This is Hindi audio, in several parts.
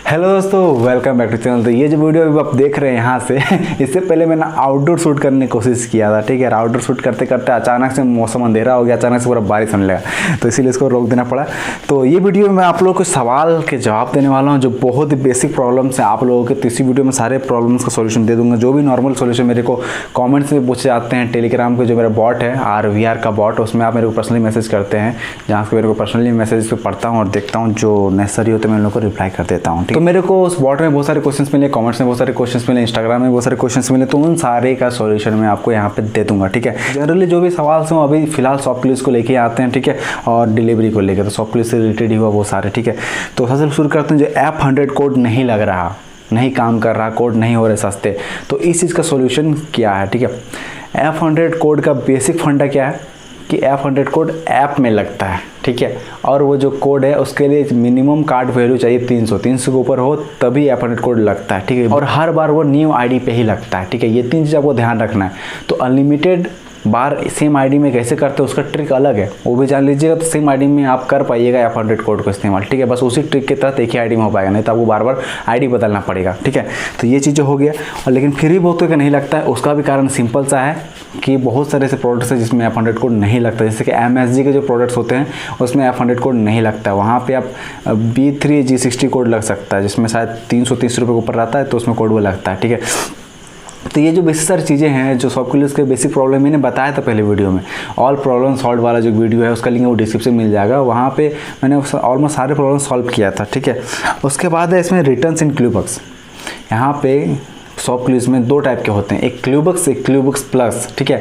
हेलो दोस्तों, वेलकम बैक टू चैनल। तो ये जो वीडियो अभी आप देख रहे हैं यहाँ से इससे पहले मैंने आउटडोर शूट करने की कोशिश किया था। ठीक है, आउटडोर शूट करते करते अचानक से मौसम अंधेरा हो गया, अचानक से पूरा बारिश होने लगा, तो इसीलिए इसको रोक देना पड़ा। तो ये वीडियो में मैं आप लोगों को सवाल के जवाब देने वाला हूँ जो बहुत ही बेसिक प्रॉब्लम्स हैं आप लोगों के। तो इसी वीडियो में सारे प्रॉब्लम्स का सोल्यूशन दे दूँगा। जो भी नॉर्मल सोल्यूशन मेरे को कॉमेंट्स में पूछे जाते हैं, टेलीग्राम पे जो मेरा बॉट है RVR का बॉट, उसमें आप मेरे को पर्सनली मैसेज करते हैं, जहाँ से मेरे को पर्सनली मैसेज पे पढ़ता हूँ और देखता हूँ, जो नेसेसरी होता है मैं उन लोगों को रिप्लाई कर देता हूँ। तो मेरे को उस बॉट में बहुत सारे क्वेश्चंस मिले, कमेंट्स में बहुत सारे क्वेश्चंस मिले, इंस्टाग्राम में बहुत सारे क्वेश्चंस मिले, तो उन सारे का सॉल्यूशन मैं आपको यहाँ पे दे दूंगा। ठीक है, जनरली जो भी सवाल हैं अभी फिलहाल सॉफ्ट क्लूज को लेके आते हैं। ठीक है, और डिलीवरी को लेकर, तो सॉफ्ट क्लूज से रिलेटेड ही हुआ वो सारे। ठीक है, तो सबसे शुरू करते हैं, जो F100 कोड नहीं लग रहा, नहीं काम कर रहा, कोड नहीं हो रहे सस्ते, तो इस चीज़ का सॉल्यूशन क्या है। ठीक है, F100 कोड का बेसिक फंडा क्या है कि F100 कोड ऐप में लगता है। ठीक है, और वो जो कोड है उसके लिए मिनिमम कार्ड वैल्यू चाहिए 300 के ऊपर हो तभी F100 कोड लगता है। ठीक है, और हर बार वो न्यू आईडी पे ही लगता है। ठीक है, ये तीन चीज़ आपको ध्यान रखना है। तो अनलिमिटेड बार सेम आईडी में कैसे करते हैं उसका ट्रिक अलग है, वो भी जान लीजिएगा, तो सेम आईडी में आप कर पाइएगा F100 कोड को इस्तेमाल। ठीक है, बस उसी ट्रिक के तहत एक ही आईडी में हो पाएगा, नहीं तो आपको बार बार आईडी बदलना पड़ेगा। ठीक है, तो ये चीज़ हो गया। और लेकिन फिर भी बहुतों का नहीं लगता है, उसका भी कारण सिंपल सा है कि बहुत सारे ऐसे प्रोडक्ट्स हैं जिसमें F100 कोड नहीं लगता। जैसे कि MSG के जो प्रोडक्ट्स होते हैं उसमें F100 कोड नहीं लगता है, वहाँ पे आप B3 G60 कोड लग सकता है, जिसमें शायद 330 रुपये के ऊपर रहता है, तो उसमें कोड वो लगता है। ठीक है, तो ये जो बेसिक सारी चीज़ें हैं, जो सॉफ्ट क्लूज के बेसिक प्रॉब्लम मैंने बताया था पहले वीडियो में, ऑल प्रॉब्लम सॉल्व वाला जो वीडियो है उसका लिंक वो डिस्क्रिप्शन मिल जाएगा, वहाँ पे मैंने ऑलमोस्ट सारे प्रॉब्लम सॉल्व किया था। ठीक है, उसके बाद है इसमें रिटर्न्स इन क्लूबक्स। यहाँ पे सॉफ्ट क्लूज में दो टाइप के होते हैं, एक क्लूबक्स, एक क्लूबक्स प्लस। ठीक है,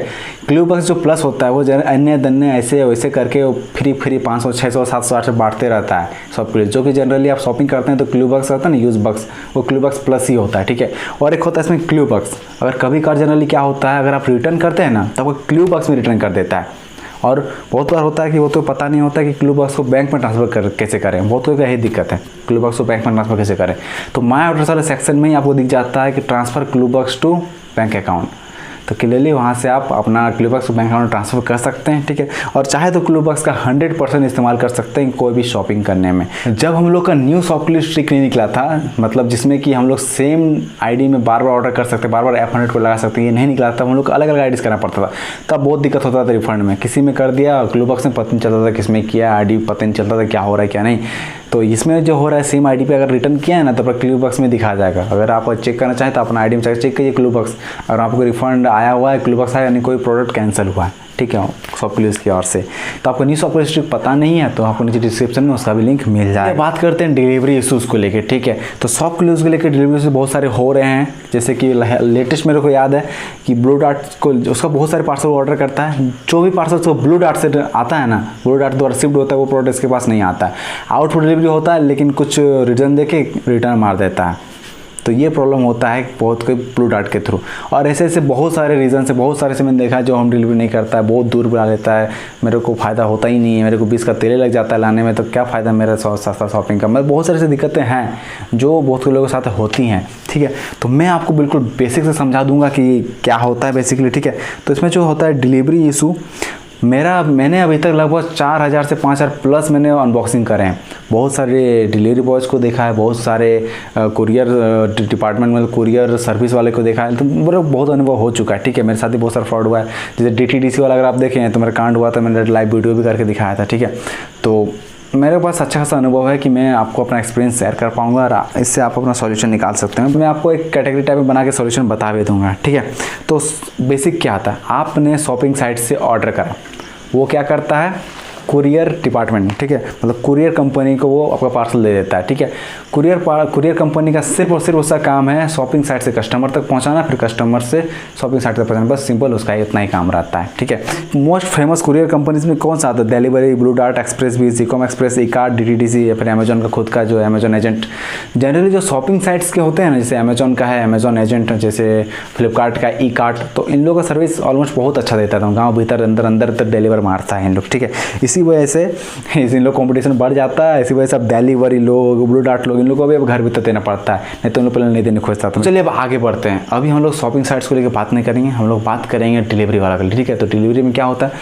क्लूबक्स जो प्लस होता है वो अन्य दन्य ऐसे वैसे करके फ्री 500 600 700 800 बांटते रहता है सॉफ्ट क्लूज, जो कि जनरली आप शॉपिंग करते हैं तो क्लूबक्स रहता है ना, यूज बक्स, वो क्लूबक्स प्लस ही होता है। ठीक है, और एक होता है इसमें क्लूबक्स। अगर कभी कार जनरली क्या होता है, अगर आप रिटर्न करते हैं ना तो आपको क्लूबक्स में रिटर्न कर देता है। और बहुत बार होता है कि वो तो पता नहीं होता कि क्लूबक्स को बैंक में ट्रांसफ़र कैसे करें, बहुत कोई यही दिक्कत है, क्लूबक्स को बैंक में ट्रांसफ़र कैसे करें। तो माय ऑर्डर्स वाले सेक्शन में ही आपको दिख जाता है कि ट्रांसफ़र क्लूबक्स टू बैंक अकाउंट, तो क्लियरली वहाँ से आप अपना क्लूबक्स बैंक अकाउंट ट्रांसफ़र कर सकते हैं। ठीक है, और चाहे तो क्लूबक्स का 100% इस्तेमाल कर सकते हैं कोई भी शॉपिंग करने में। जब हम लोग का न्यू सॉफ्ट क्लूज ट्रिक नहीं निकला था, मतलब जिसमें कि हम लोग सेम आईडी में बार बार ऑर्डर कर सकते, बार बार F100 को लगा सकते, ये नहीं निकला था, हम लोग को अलग अलग आईडीज़ करना पड़ता था, तब बहुत दिक्कत होता था रिफंड में। किसी में कर दिया क्लूबक्स में पता नहीं चलता था किसमें किया, आईडी पता नहीं चलता था क्या हो रहा है क्या नहीं। तो इसमें जो हो रहा है सेम आईडी पे अगर रिटर्न किया है ना तो अपना क्लूबक्स में दिखा जाएगा। अगर आप चेक करना चाहें तो अपना आईडी में चेक करिए क्लूबक्स, अगर आपको रिफंड आया हुआ है, क्लूबक्स आया, यानी कोई प्रोडक्ट कैंसिल हुआ है। ठीक है, सॉफ्ट क्लूज की ओर से। तो आपको न्यू सॉफ्ट क्लूज ट्रिक पता नहीं है तो आपको नीचे डिस्क्रिप्शन में उसका भी लिंक मिल जाए। बात करते हैं डिलीवरी इशूज़ को लेकर। ठीक है, तो सॉफ्ट क्लूज को लेकर डिलीवरी इशूज़ बहुत सारे हो रहे हैं। जैसे कि लेटेस्ट मेरे को याद है कि ब्लू डार्ट को, उसका बहुत सारे पार्सल ऑर्डर करता है, जो भी पार्सल उसको ब्लू डार्ट से आता है ना, ब्लू डार्ट द्वारा शिफ्ट होता है, वो प्रोडक्ट इसके पास नहीं आता है, आउट फॉर डिलीवरी होता है, लेकिन कुछ रीजन देके रिटर्न मार देता है। तो ये प्रॉब्लम होता है बहुत कोई ब्लू डार्ट के थ्रू। और ऐसे ऐसे बहुत सारे रीज़न से, बहुत सारे से मैंने देखा है जो होम डिलीवरी नहीं करता है, बहुत दूर बुला लेता है, मेरे को फ़ायदा होता ही नहीं है, मेरे को 20 का तेल लग जाता है लाने में, तो क्या फ़ायदा मेरा सस्ता शॉपिंग का। मतलब बहुत सारी ऐसी दिक्कतें हैं जो बहुत से लोगों के साथ होती हैं। ठीक है, तो मैं आपको बिल्कुल बेसिक से समझा दूँगा कि क्या होता है बेसिकली। ठीक है, तो इसमें जो होता है डिलीवरी इशू, मैंने अभी तक लगभग 4000 से 5000 प्लस मैंने अनबॉक्सिंग करे हैं। बहुत सारे डिलीवरी बॉयज़ को देखा है, बहुत सारे कुरियर डिपार्टमेंट में कुरियर सर्विस वाले को देखा है, तो मेरा बहुत अनुभव हो चुका है। ठीक है, मेरे साथ ही बहुत सारा फ्रॉड हुआ है। जैसे DTDC वाला अगर आप देखें तो मेरा कांड हुआ था, मैंने लाइव वीडियो भी करके दिखाया था। ठीक है, तो मेरे पास अच्छा खासा अनुभव है कि मैं आपको अपना एक्सपीरियंस शेयर कर पाऊंगा और इससे आप अपना सॉल्यूशन निकाल सकते हैं। मैं आपको एक कैटेगरी टाइप में बना के सॉल्यूशन बता भी दूंगा। ठीक है, तो बेसिक क्या आता है, आपने शॉपिंग साइट से ऑर्डर करा, वो क्या करता है, कुरियर डिपार्टमेंट, ठीक है, मतलब कुरियर कंपनी को वो आपका पार्सल दे देता है। ठीक है, कुरियर कंपनी का सिर्फ और सिर्फ उसका काम है शॉपिंग साइट से कस्टमर तक पहुंचाना, फिर कस्टमर से शॉपिंग साइट तक पहुंचाना, बस सिंपल उसका इतना ही काम रहता है। ठीक है, मोस्ट फेमस कुरियर कंपनीज में कौन सा आता है, डिलीवरी, ब्लू डार्ट, एक्सप्रेस बीज, इकॉम एक्सप्रेस, ई-कार्ट, DTDC, या फिर अमेजोन का खुद का जो अमेजोन एजेंट। जनरली जो शॉपिंग साइट्स के होते हैं ना, जैसे अमेजोन का है अमेजोन एजेंट, जैसे फ्लिपकार्ट का ई-कार्ट, तो इन लोगों का सर्विस ऑलमोस्ट बहुत अच्छा देता है, गाँव भीतर अंदर तक डिलीवर मारता है इन लोग। ठीक है, इसी इसी वजह से इन लोग कंपटीशन बढ़ जाता है, इसी वजह से अब डिलीवरी लोग, ब्लू डार्ट लोग, इन लोगों को भी अब घर भीतर देना पड़ता है, नहीं तो उन लोग पहले नहीं देने खोजता। तो चलिए अब आगे बढ़ते हैं। अभी हम लोग शॉपिंग साइट्स को लेकर बात नहीं करेंगे, हम लोग बात करेंगे डिलीवरी वाला का, ठीक है। तो डिलीवरी में क्या होता है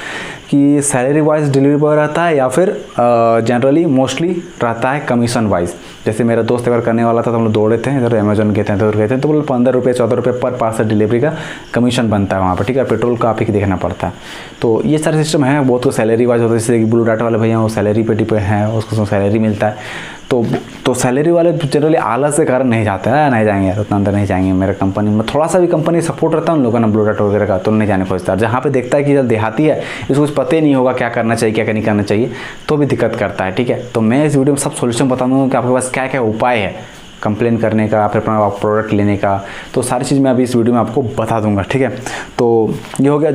कि सैलरी वाइज डिलीवरी बॉय रहता है या फिर जनरली मोस्टली रहता है कमीशन वाइज। जैसे मेरा दोस्त अगर करने वाला था तो हम लोग दौड़े थे इधर अमेजोन गए थे, तो गए थे तो बोले 15 रुपये 14 रुपये पर पार्सल डिलीवरी का कमीशन बनता है वहाँ पर, ठीक है। पेट्रोल का आप ही देखना पड़ता है। तो ये सारे सिस्टम है, बहुत को सैलरी वाइज होता है। जैसे कि ब्लू डार्ट वाले भैया वो सैलरी पे डिपेंड है, उसको सैलरी मिलता है। तो सैलरी वाले जनरली आलस के कारण नहीं जाते हैं, नहीं जाएंगे यार उतना अंदर नहीं जाएंगे, मेरे कंपनी में थोड़ा सा भी कंपनी सपोर्ट रहता है उन लोगों ने ब्लू डार्ट वगैरह का, तो नहीं जाने खोजता। जहाँ पे देखता है कि जब देहाती है इसको कुछ पता ही नहीं होगा क्या करना चाहिए क्या नहीं करना चाहिए, तो भी दिक्कत करता है, ठीक है। तो मैं इस वीडियो में सब सोल्यूशन बता दूँगा कि आपके पास क्या क्या उपाय है कंप्लेन करने का, फिर अपना प्रोडक्ट लेने का। तो सारी चीज़ मैं अभी इस वीडियो में आपको बता दूंगा, ठीक है। तो ये हो गया।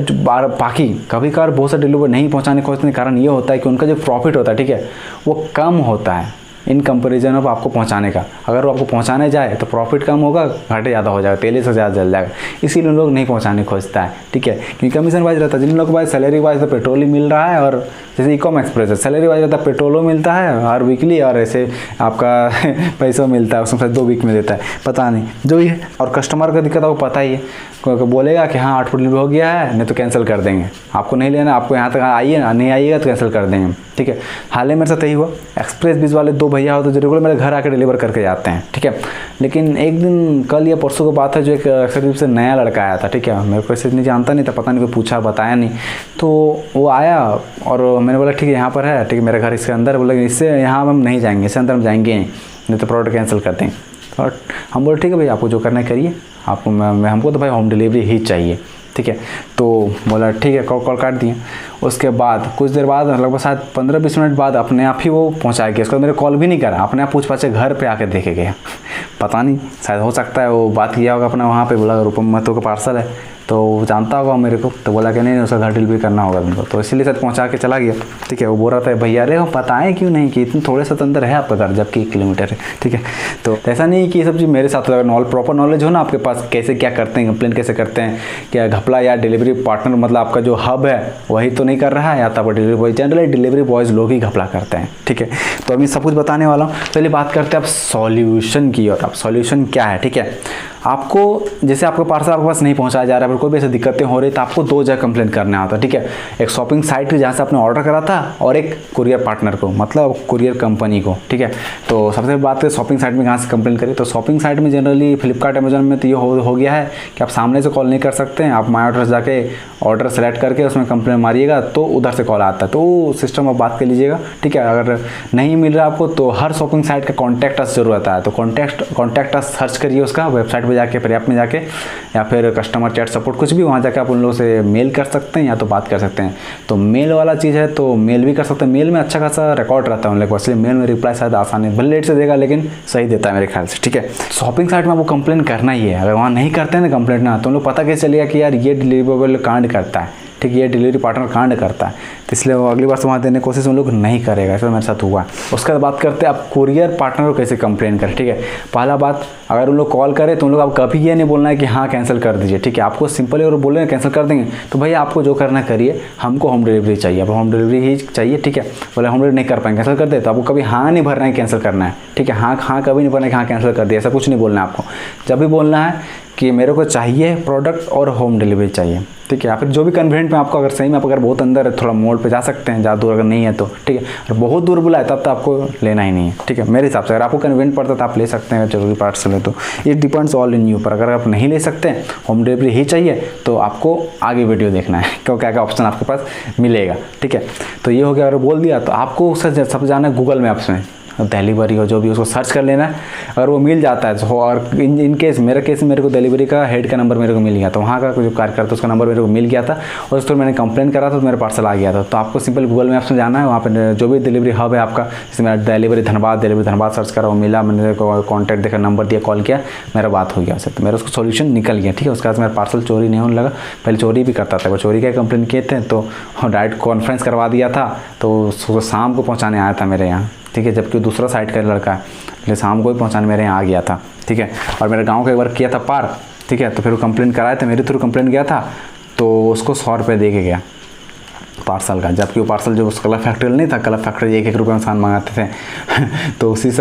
बाकी कभी कभार बहुत सारे डिलीवर नहीं पहुंचाने खोजने का कारण ये होता है कि उनका जो प्रॉफिट होता है, ठीक है, वो कम होता है इन कंपैरिजन ऑफ आपको पहुंचाने का। अगर वो आपको पहुंचाने जाए तो प्रॉफिट कम होगा, घाटे ज़्यादा हो जाएगा, तेल से ज़्यादा जल जाएगा, इसीलिए उन लोग नहीं पहुंचाने खोजता है, ठीक है। क्योंकि कमीशन वाइज रहता है, जिन लोगों के पास सैलरी वाइज तो पेट्रोल ही मिल रहा है, और जैसे इकॉम एक्सप्रेस है सैलरी वाइज रहता है, पेट्रोलों मिलता है हर वीकली, और ऐसे आपका पैसा मिलता है उसमें 2 वीक में देता है, पता नहीं जो ही है। और कस्टमर का दिक्कत आपको पता ही है, बोलेगा कि हाँ 8 फुट डिलीवरी हो गया है, नहीं तो कैंसिल कर देंगे, आपको नहीं लेना, आपको यहाँ तक आइए, नहीं आइएगा तो कैंसिल कर देंगे, ठीक है। हाल ही मेरे साथ यही हुआ। एक्सप्रेस बीस वाले 2 भैया हो तो रेगुलर मेरे घर आकर डिलीवर करके जाते हैं, ठीक है। लेकिन एक दिन कल या परसों की बात है, जो एक एक्सप्रेस से नया लड़का आया था, ठीक है। मेरे को ऐसे नहीं जानता नहीं था, पता नहीं कोई पूछा बताया नहीं, तो वो आया और मैंने बोला ठीक है यहाँ पर है, ठीक है, मेरा घर इसके अंदर। बोला इससे यहाँ हम नहीं जाएंगे, इससे अंदर हम जाएंगे नहीं तो प्रोडक्ट कैंसिल कर देंगे। और हम बोले ठीक है भाई आपको जो करना है करिए, आपको हमको तो भाई होम डिलीवरी ही चाहिए, ठीक है। तो बोला ठीक है, कॉल काट दिए। उसके बाद कुछ देर बाद लगभग शायद 15-20 मिनट बाद अपने आप ही वो पहुंचा गया। उसके बाद मेरे कॉल भी नहीं करा, अपने आप पूछ पाछे घर पे आके देखे गया। पता नहीं, शायद हो सकता है वो बात किया होगा अपना वहाँ पे, बोला रूपम महतो का पार्सल है, तो वो जानता होगा मेरे को, तो बोला कि नहीं उसका घर डिलीवरी करना होगा तुमको, तो इसीलिए शायद पहुँचा के चला गया, ठीक है। वो बोल रहा था भैया अरे हम बताएं क्यों नहीं कि इतने थोड़े सा तो अंदर है आपका घर, जबकि 1 किलोमीटर है, ठीक है। तो ऐसा नहीं कि ये सब चीज़ मेरे साथ प्रॉपर नॉलेज हो ना आपके पास, कैसे क्या करते हैं, कंप्लेन कैसे करते हैं, क्या घपला या डिलीवरी पार्टनर मतलब आपका जो हब है वही तो नहीं कर रहा है, या तो आपका delivery boy, generally delivery boys लोग ही घपला करते हैं, ठीक है। तो अभी सब कुछ बताने वाला हूँ। पहले बात करते हैं आप सॉल्यूशन की, और आप सॉल्यूशन क्या है, ठीक है। आपको जैसे आपका पार्सल आपके पास नहीं पहुंचाया जा रहा है, कोई भी ऐसी दिक्कतें हो रही, तो आपको 2 जगह कंप्लेन करना होता है, ठीक है। एक शॉपिंग साइट जहाँ से आपने ऑर्डर करा था, और एक कुरियर पार्टनर को, मतलब कुरियर कंपनी को, ठीक है। तो सबसे बात करें शॉपिंग साइट में कहाँ से कंप्लेन करें, तो शॉपिंग साइट में जनरली फ्लिपकार्ट अमेजोन में तो ये हो गया है कि आप सामने से कॉल नहीं कर सकते हैं, आप माई ऑर्डर से जाके ऑर्डर सेलेक्ट करके उसमें कंप्लेन मारिएगा तो उधर से कॉल आता है, तो सिस्टम आप बात कर लीजिएगा, ठीक है। अगर नहीं मिल रहा आपको तो हर शॉपिंग साइट का कॉन्टैक्ट अस जरूर आता है, तो कॉन्टैक्ट अस सर्च करिए उसका वेबसाइट पर जाके, फिर ऐप में जाके, या फिर कस्टमर चैट सपोर्ट कुछ भी, वहाँ जाके आप उन लोगों से मेल कर सकते हैं या तो बात कर सकते हैं। तो मेल वाला चीज़ है तो मेल भी कर सकते हैं, मेल में अच्छा खासा रिकॉर्ड रहता है उन लोगों को, इसलिए मेल में रिप्लाई शायद आसान है, भले लेट से देगा लेकिन सही देता है मेरे ख्याल से, ठीक है। शॉपिंग साइट में आपको कंप्लेन करना ही है, अगर वहाँ नहीं करते हैं ना कंप्लेंट ना, तो उन लोग पता कैसे चलेगा कि यार ये डिलीवरेबल कांड करता है, ठीक है, ये डिलीवरी पार्टनर कांड करता है, तो इसलिए वो अगली बार से वहाँ देने की कोशिश उन लोग नहीं करेगा। ऐसा मेरे साथ हुआ। उसके बाद बात करते हैं आप कुरियर पार्टनर को कैसे कंप्लेन करें, ठीक है। पहला बात, अगर उन लोग कॉल करें तो उन लोग आप कभी ये नहीं बोलना है कि हाँ कैंसिल कर दीजिए, ठीक है। आपको सिंपली और बोले कैंसिल कर देंगे, तो भैया आपको जो करना करिए, हमको होम डिलीवरी चाहिए, अब होम डिलीवरी ही चाहिए, ठीक है। बोले होम डिलीवरी नहीं कर पाएंगे, कैंसिल कर दे, तो आपको कभी हाँ नहीं भरना है कैंसिल करना है, ठीक है। हाँ कभी नहीं भरना है, हाँ कैंसिल कर दिया, ऐसा कुछ नहीं बोलना है आपको। जब भी बोलना है कि मेरे को चाहिए प्रोडक्ट और होम डिलीवरी चाहिए, ठीक है। या फिर जो भी कन्वीनियंट में आपको, अगर सही में आप अगर बहुत अंदर है, थोड़ा मोड़ पे जा सकते हैं, ज़्यादा दूर अगर नहीं है तो, ठीक है। और बहुत दूर बुलाए तब तो आपको लेना ही नहीं है, ठीक है। मेरे हिसाब से अगर आपको कन्वीनियंट पड़ता तो आप ले सकते हैं, जरूरी पार्सल है तो it depends all in you. पर अगर आप नहीं ले सकते हैं, होम डिलीवरी ही चाहिए, तो आपको आगे वीडियो देखना है, क्यों क्या क्या ऑप्शन आपके पास मिलेगा, ठीक है। तो ये हो गया, अगर बोल दिया तो आपको सब जाना है गूगल मैप्स में, डिलीवरी हो जो भी उसको सर्च कर लेना है, अगर वो मिल जाता है तो। और इन केस मेरे केस में मेरे को डिलीवरी का हेड का नंबर मेरे को मिल गया, तो वहाँ का जो कार्य करता है उसका नंबर मेरे को मिल गया था, और उस पर मैंने कंप्लेन करा था तो मेरा पार्सल आ गया था। तो आपको सिंपल गूगल मैप्स में जाना है, वहाँ पर जो भी डिलीवरी हब है आपका, जैसे मेरा डिलीवरी धनबाद सर्च करा, वो मिला, मैंने कॉन्टैक्ट देखा, नंबर दिया, कॉल किया, मेरा बात हो गया उससे, तो मेरा उसको सोल्यूशन निकल गया, ठीक है। उसके बाद मेरा पार्सल चोरी नहीं होने लगा। पहले चोरी भी करता था, वो चोरी का कंप्लेन किए थे तो डायरेक्ट कॉन्फ्रेंस करवा दिया था, तो शाम को पहुँचाने आया था मेरे यहाँ, ठीक है। जबकि दूसरा साइड का लड़का है, इसलिए शाम को ही पहुँचाने मेरे यहाँ आ गया था, ठीक है। और मेरे गांव का एक बार किया था पार, ठीक है। तो फिर वो कंप्लेन कराए थे, मेरे थ्रू कंप्लेन गया था, तो उसको 100 रुपये दे के गया, पार्सल का, जबकि वो पार्सल जो उस कलर फैक्ट्री नहीं था, कलर फैक्ट्री 1-1 रुपये में सामान मंगाते थे तो उसी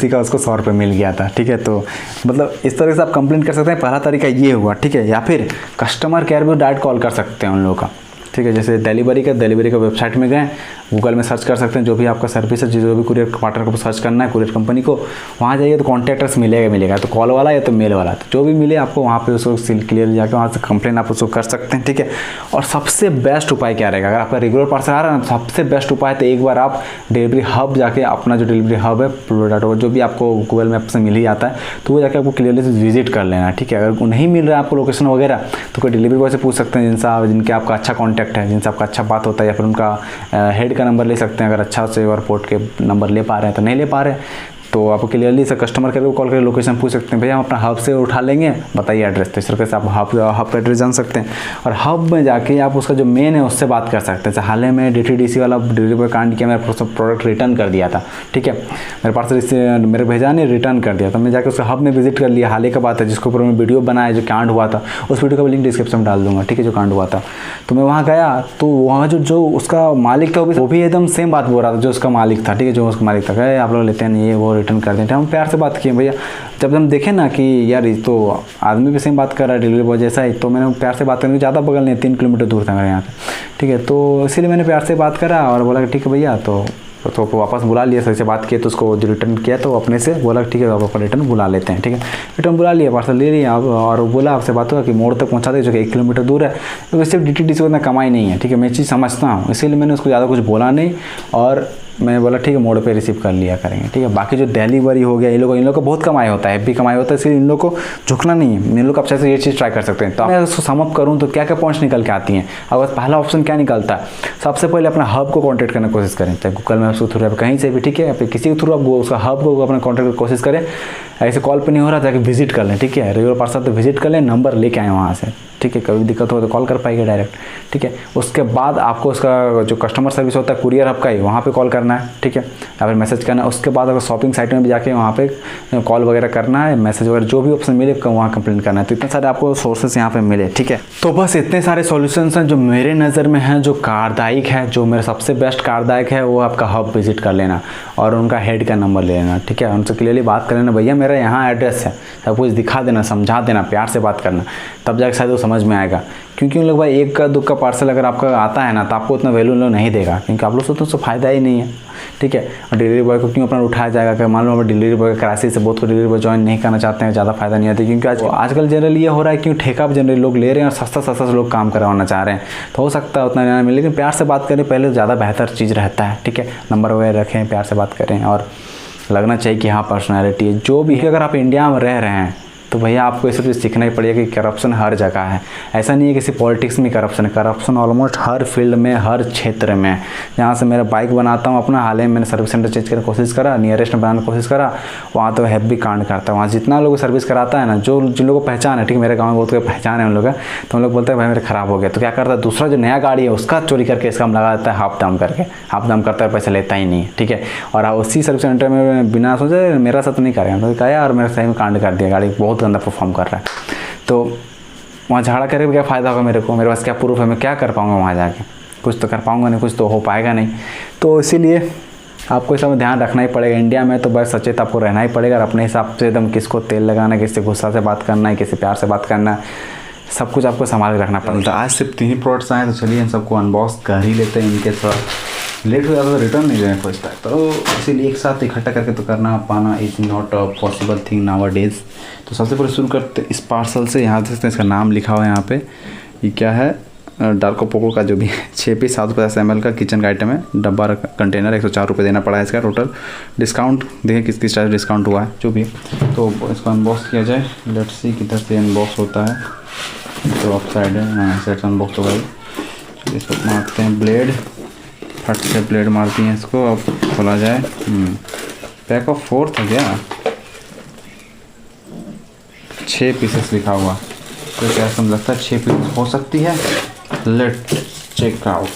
का उसको 100 रुपये मिल गया था। ठीक है, तो मतलब इस तरह से आप कंप्लेंट कर सकते हैं। पहला तरीका ये हुआ। ठीक है, या फिर कस्टमर केयर भी डायरेक्ट कॉल कर सकते हैं उन लोगों का। ठीक है, जैसे डिलीवरी का वेबसाइट में गए, गूगल में सर्च कर सकते हैं जो भी आपका सर्विस है, जो भी कुरियर पार्टनर को सर्च करना है, कुरियर कंपनी को, वहाँ जाइए तो कॉन्टैक्टर्स मिलेगा, तो कॉल वाला या तो मेल वाला, तो जो भी मिले आपको वहाँ पे उसको क्लियर जाकर वहाँ से कंप्लेन आप उसको कर सकते हैं। ठीक है, और सबसे बेस्ट उपाय क्या रहेगा, अगर आपका रेगुलर पार्सल आ रहा है ना, तो सबसे बेस्ट उपाय तो एक बार आप डिलीवरी हब जाके अपना जो डिलीवरी हब है प्रोडक्ट जो भी आपको गूगल मैप से मिल ही आता है, तो वो जाके आपको क्लियरली विजिट कर लेना। ठीक है, अगर नहीं मिल रहा है आपको लोकेशन वगैरह, तो कोई डिलीवरी बॉय से पूछ सकते हैं जिनके आपका अच्छा कॉन्टैक्ट है, जिनसे आपका अच्छा बात होता है, या फिर उनका हेड का नंबर ले सकते हैं। अगर अच्छा से एयरपोर्ट के नंबर ले पा रहे हैं तो नहीं ले पा रहे हैं, तो आप क्लियरली से कस्टमर केयर को कॉल करके लोकेशन पूछ सकते हैं, भैया हम अपना हब से उठा लेंगे, बताइए एड्रेस। तो इस तरह से आप हब का एड्रेस जान सकते हैं, और हब में जाके आप उसका जो मेन है उससे बात कर सकते हैं। जैसे हाल ही में DTDC वाला डिलीवरी बॉय कांड किया, मेरा प्रोडक्ट रिटर्न कर दिया था। ठीक है, मेरे पार्सल इससे मेरे भेजा ने रिटर्न कर दिया, तो मैं जाकर उसका हब में विजिट कर लिया। हाल ही का बात है, जिसके ऊपर मैं वीडियो बनाया जो कांड हुआ था, उस वीडियो का भी लिंक डिस्क्रिप्शन में डाल दूंगा। ठीक है, जो कांड हुआ था, तो मैं वहाँ गया तो वहाँ जो उसका मालिक था वो भी एकदम सेम बात बोल रहा था जो उसका मालिक था। ठीक है, जो उसका मालिक था, कहे आप लोग लेते हैं नहीं, ये वो रिटर्न कर देते हैं। हम प्यार से बात किए, भैया जब हम देखें ना कि यार ये तो आदमी भी सेम बात कर रहा है, डिलीवरी बॉय जैसा ही, तो मैंने प्यार से बात करने, ज़्यादा बगल नहीं, 3 किलोमीटर दूर था मेरे यहाँ से। ठीक है, तो इसीलिए मैंने प्यार से बात करा और बोला कि ठीक है भैया, तो वापस बुला लिया, सही से बात किए, तो उसको जो रिटर्न किया तो अपने से बोला ठीक है आप रिटर्न बुला लेते हैं। ठीक है, रिटर्न बुला लिया, पार्सल ले लिया, और बोला आपसे बात हुआ कि मोड़ तक पहुंचा दे, जो कि 1 किलोमीटर दूर है। तो सिर्फ DTDC को उतना कमाई नहीं है। ठीक है, मैं चीज़ समझता हूँ, इसीलिए मैंने उसको ज़्यादा कुछ बोला नहीं, और मैंने बोला ठीक है मोड़ पे रिसीव कर लिया करेंगे। ठीक है, बाकी जो डिलीवरी हो गया, इन लोगों को बहुत कमाई होता है, भी कमाई होता है, इसलिए इन लोग को झुकना नहीं है। इन लोग आप से ये चीज़ ट्राई कर सकते हैं। तो मैं उसको समअप करूँ तो क्या क्या पॉइंट्स निकल के आती हैं। अगर पहला ऑप्शन क्या निकलता है, सबसे पहले अपना हब को कॉन्टैक्ट करने की कोशिश करें, चाहे गूगल मैप्स के थ्रू या कहीं से भी। ठीक है, फिर किसी के थ्रू आप उसका हब को अपना कॉन्टैक्ट करने की कोशिश करें। ऐसे कॉल पे नहीं हो रहा, जाके विजिट कर लें। ठीक है, रेगुलर पार्सल तो विजिट कर लें, नंबर लेके आए वहाँ से। ठीक है, कभी दिक्कत हो तो कॉल कर पाएंगे डायरेक्ट। ठीक है, उसके बाद आपको उसका जो कस्टमर सर्विस होता है कुरियर हब का ही, वहाँ पे कॉल करना है। ठीक है, या फिर मैसेज करना है। उसके बाद अगर शॉपिंग साइट में भी जाके वहाँ पे कॉल वगैरह करना है, मैसेज वगैरह जो भी ऑप्शन मिले वहाँ कंप्लेंट करना है। तो इतने सारे आपको सोर्सेस यहाँ पे मिले। ठीक है, तो बस इतने सारे सॉल्यूशंस हैं जो मेरे नज़र में हैं, जो कारदायक है, जो मेरा सबसे बेस्ट कारदायक है, वो आपका हब विजिट कर लेना और उनका हेड का नंबर ले लेना। ठीक है, उनसे क्लियरली बात कर लेना, भैया मेरा यहाँ एड्रेस है, सब कुछ दिखा देना, समझा देना, प्यार से बात करना, तब जाकर शायद वो समझ में आएगा। क्योंकि उन लोग भाई 1 का 2 का पार्सल अगर आपका आता है ना, तो आपको उतना वैल्यू लोग नहीं देगा, क्योंकि आप लोग से तो उससे फ़ायदा ही नहीं है। ठीक है, और डिलीवरी बॉय को क्यों अपना उठाया जाएगा, कि मान लो डिलीवरी बॉय क्राइसिस से बहुत को डिलीवरी बॉय ज्वाइन नहीं करना चाहते हैं, ज़्यादा फायदा नहीं आता, क्योंकि आजकल जनरली ये हो रहा है कि ठेका जनरली लोग ले रहे हैं और सस्ता से लोग काम करवाना चाह रहे हैं, तो हो सकता है उतना नहीं मिले। लेकिन प्यार से बात करें पहले, ज़्यादा बेहतर चीज़ रहता है। ठीक है, नंबर वगैरह रखें, प्यार से बात करें, और लगना चाहिए कि हाँ पर्सनैलिटी है जो भी है। अगर आप इंडिया में रह रहे हैं तो भैया आपको ये सब चीज़ सीखना ही पड़ेगा कि करप्शन हर जगह है। ऐसा नहीं है किसी पॉलिटिक्स में करप्शन है, करप्शन ऑलमोस्ट हर फील्ड में, हर क्षेत्र में। जहाँ से मेरा बाइक बनाता हूँ अपना, हाल ही में मैंने सर्विस सेंटर चेंज करने की कोशिश करा, नियरेस्ट में बनाने की कोशिश करा, वहाँ तो हैवी कांड करता है। वहाँ जितना लोग सर्विस कराता है ना, जिन लोगों को पहचान है, ठीक है, मेरे गाँव में बहुत पहचान है उन लोग का, तो उन लोग बोलते हैं भाई मेरे ख़राब हो गया, तो क्या करता है दूसरा जो नया गाड़ी है उसका चोरी करके इसका हम लगा देता है हाफ दाम करके, हाफ दाम करता है, पैसा लेता ही नहीं है। ठीक है, और उसी सर्विस सेंटर में बिना सोचे मेरा साथ नहीं करेगा, तो कहा और मेरे सही में कांड कर दिया, गाड़ी बहुत गंदा परफॉर्म कर रहा है। तो वहाँ झगड़ा करके क्या फ़ायदा होगा मेरे पास क्या प्रूफ है, मैं क्या कर पाऊँगा वहाँ जाके, कुछ तो कर पाऊँगा नहीं, कुछ तो हो पाएगा नहीं। तो इसीलिए आपको इस समय ध्यान रखना ही पड़ेगा। इंडिया में तो बस सचेत आपको रहना ही पड़ेगा, और अपने हिसाब से एकदम किसको तेल लगाना है, किससे गुस्सा से बात करना है, किसी प्यार से बात करना है, सब कुछ आपको संभाल के रखना पड़ेगा। तो आज सिर्फ 3 ही प्रोडक्ट्स आए, तो चलिए इन सबको अनबॉक्स कर ही लेते हैं। इनके साथ लेट हो जाता तो रिटर्न नहीं देना खोजता है, तो इसीलिए एक साथ इकट्ठा करके तो करना पाना is not a possible thing now days. तो सबसे पहले शुरू करते इस पार्सल से। यहाँ से इसका नाम लिखा हुआ है यहाँ पे, ये क्या है, डार्को पोको का जो भी 6 पीस 750 ml का किचन का आइटम है, डब्बा कंटेनर 104 रुपये देना पड़ा है इसका टोटल। डिस्काउंट देखें किस किस टाइप डिस्काउंट हुआ है जो भी। तो इसको अनबॉक्स किया जाए, लेट्स सी किधर से अनबॉक्स होता है। तो ऑफ साइड है, हाँ सेट अनबॉक्स होगा। इसको मारते हैं ब्लेड, फट से ब्लेड मारती हैं इसको, अब खोला जाए। पैक ऑफ 4 था क्या, 6 पीसेस लिखा हुआ, तो क्या समझ लगता है 6 पीस हो सकती है। Late check out.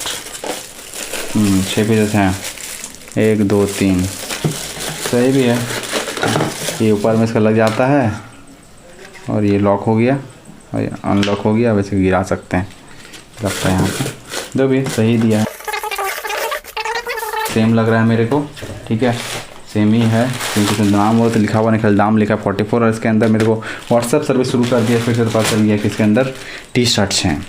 6 पीसेस हैं, 1 2 3, सही भी है। ये ऊपर में इसका लग जाता है और ये लॉक हो गया और ये अनलॉक हो गया। वैसे गिरा सकते हैं, लगता है यहाँ पे जो भी सही दिया है, सेम लग रहा है मेरे को, ठीक है, सेम ही है, क्योंकि नाम वो तो लिखा हुआ नहीं, खाली दाम लिखा 44। और इसके अंदर मेरे को व्हाट्सएप सर्विस शुरू कर दिया, फिर से पता चल गया कि इसके अंदर टी शर्ट्स हैं,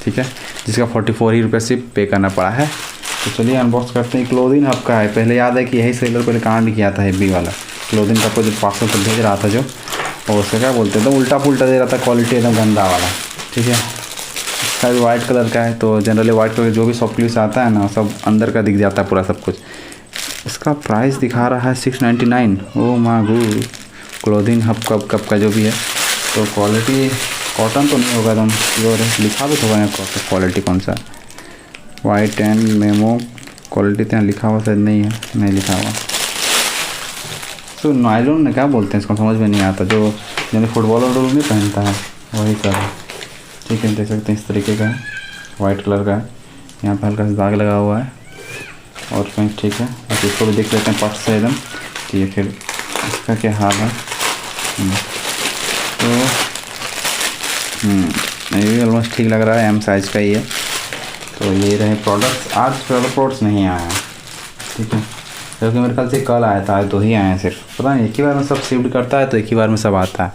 ठीक है, जिसका 44 ही रुपये सिर्फ पे करना पड़ा है। तो चलिए अनबॉक्स करते हैं। क्लोथिंग हब का है, पहले याद है कि यही सेलर पहले कांड किया था हेवी वाला क्लोथिंग हब को, जो 500 तक भेज रहा था जो, और उसका क्या बोलते हैं, तो उल्टा पुल्टा दे रहा था, क्वालिटी एकदम गंदा वाला, ठीक है। इसका भी वाइट कलर का है, तो जनरली वाइट कलर जो भी सॉफ्ट क्लूज आता है ना, सब अंदर का दिख जाता है पूरा सब कुछ। इसका प्राइस दिखा रहा है 699। ओ मागू, क्लोथिंग हब कब का जो भी है, तो क्वालिटी कॉटन तो नहीं होगा एकदम प्योर है, लिखा भी तो होगा क्वालिटी कौन सा, वाइट एंड मेमो क्वालिटी तो यहाँ लिखा हुआ शायद नहीं है, नहीं लिखा हुआ। तो नायलॉन ने क्या बोलते हैं इसको समझ में नहीं आता, जो यानी फुटबॉल वुटबॉल नहीं पहनता है वही कर, ठीक है, देख सकते हैं इस तरीके का है, वाइट कलर का है, यहाँ पर हल्का सा दाग लगा हुआ है और कहीं, ठीक है। अब इसको भी देख लेते हैं पार्ट से एकदम, ठीक है, फिर इसका क्या हाल है। तो ये भी ऑलमोस्ट ठीक लग रहा है, एम साइज़ का ही है। तो ये रहे प्रोडक्ट्स, आज ज़्यादा प्रोडक्ट्स नहीं आए हैं, ठीक है, क्योंकि मेरे ख्याल से कल आया था, आज 2 ही आए हैं सिर्फ, पता नहीं एक ही बार में सब शिफ्ट करता है, तो एक ही बार में सब आता है।